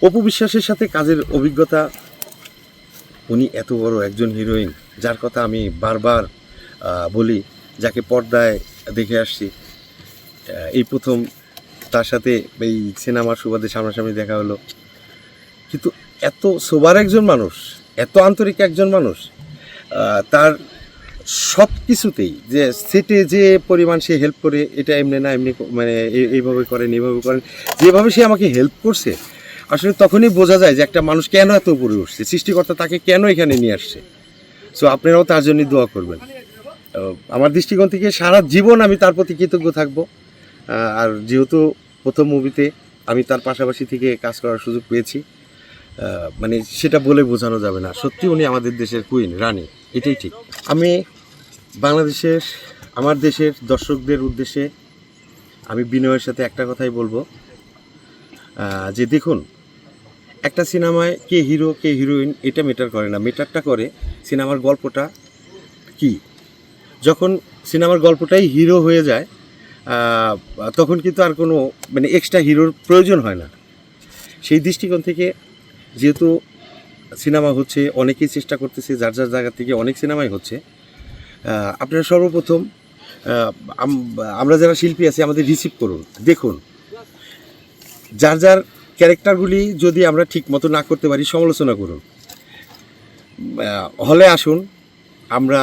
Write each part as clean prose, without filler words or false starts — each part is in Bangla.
অপু বিশ্বাসের সাথে কাজের অভিজ্ঞতা, উনি এত বড় একজন হিরোইন যার কথা আমি বারবার বলি, যাকে পর্দায় দেখে আসছি, এই প্রথম তার সাথে এই সিনেমার সুবাদে সামনাসামনি দেখা হলো। কিন্তু এত সোবার একজন মানুষ, এত আন্তরিক একজন মানুষ, তার সব কিছুতেই যে সেটে যে পরিমাণ সে হেল্প করে, এটা এমনি না এমনি, মানে এইভাবে করেন এইভাবে করেন, যেভাবে সে আমাকে হেল্প করছে, আসলে তখনই বোঝা যায় যে একটা মানুষ কেন এত উপরে উঠছে, সৃষ্টিকর্তা তাকে কেন এখানে নিয়ে আসছে। সো আপনারাও তার জন্য দোয়া করবেন। আমার দৃষ্টিকোণ থেকে সারা জীবন আমি তার প্রতি কৃতজ্ঞ থাকব। আর যেহেতু প্রথম মুভিতে আমি তার পাশাপাশি থেকে কাজ করার সুযোগ পেয়েছি, মানে সেটা বলে বোঝানো যাবে না। সত্যি উনি আমাদের দেশের কুইন, রানী, এটাই ঠিক। আমি বাংলাদেশের, আমার দেশের দর্শকদের উদ্দেশ্যে আমি বিনয়ের সাথে একটা কথাই বলবো, যে দেখুন, একটা সিনেমায় কে হিরো কে হিরোইন এটা ম্যাটার করে না, ম্যাটারটা করে সিনেমার গল্পটা কি। যখন সিনেমার গল্পটাই হিরো হয়ে যায়, তখন কিন্তু আর কোনো মানে এক্সট্রা হিরোর প্রয়োজন হয় না। সেই দৃষ্টিকোণ থেকে যেহেতু সিনেমা হচ্ছে, অনেকেই চেষ্টা করতেছে, যার যার জায়গা থেকে অনেক সিনেমাই হচ্ছে, আপনারা সর্বপ্রথম আমরা যারা শিল্পী আছি আমাদের রিসিভ করুন, দেখুন, যার যার ক্যারেক্টারগুলি যদি আমরা ঠিক মতো না করতে পারি সমালোচনা করুন। হলে আসুন, আমরা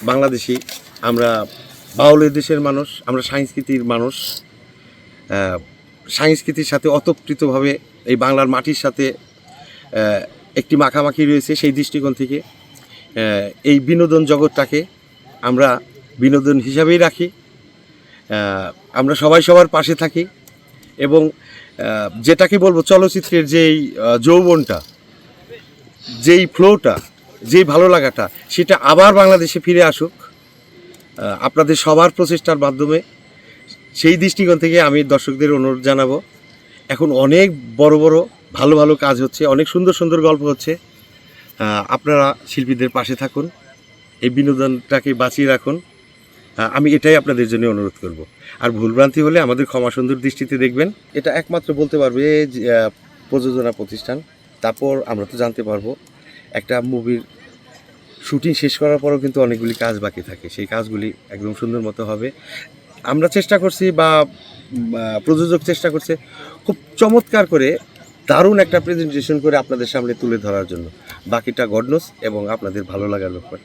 বাংলাদেশি, আমরা বাউলের দেশের মানুষ, আমরা সংস্কৃতির মানুষ, সংস্কৃতির সাথে ওতপ্রোতভাবে এই বাংলার মাটির সাথে একটি মাখামাখি রয়েছে। সেই দৃষ্টিকোণ থেকে এই বিনোদন জগৎটাকে আমরা বিনোদন হিসাবেই রাখি। আমরা সবাই সবার পাশে থাকি এবং যেটাকে বলবো চলচ্চিত্রের যেই যৌবনটা, যেই ফ্লোটা, যেই ভালো লাগাটা, সেটা আবার বাংলাদেশে ফিরে আসুক আপনাদের সবার প্রচেষ্টার মাধ্যমে। সেই দৃষ্টিকোণ থেকে আমি দর্শকদের অনুরোধ জানাবো, এখন অনেক বড় বড় ভালো ভালো কাজ হচ্ছে, অনেক সুন্দর সুন্দর গল্প হচ্ছে। আপনারা শিল্পীদের পাশে থাকুন, এই বিনোদনটাকে বাঁচিয়ে রাখুন। আমি এটাই আপনাদের জন্য অনুরোধ করব। আর ভুলভ্রান্তি হলে আমাদের ক্ষমা সুন্দর দৃষ্টিতে দেখবেন। এটা একমাত্র বলতে পারবে প্রযোজনা প্রতিষ্ঠান। তারপর আমরা তো জানতে পারবো একটা মুভির শুটিং শেষ করার পরও কিন্তু অনেকগুলি কাজ বাকি থাকে, সেই কাজগুলি একদম সুন্দর মতো হবে। আমরা চেষ্টা করছি বা প্রযোজক চেষ্টা করছে খুব চমৎকার করে দারুণ একটা প্রেজেন্টেশন করে আপনাদের সামনে তুলে ধরার জন্য। বাকিটা গড নোস এবং আপনাদের ভালো লাগার ব্যাপার।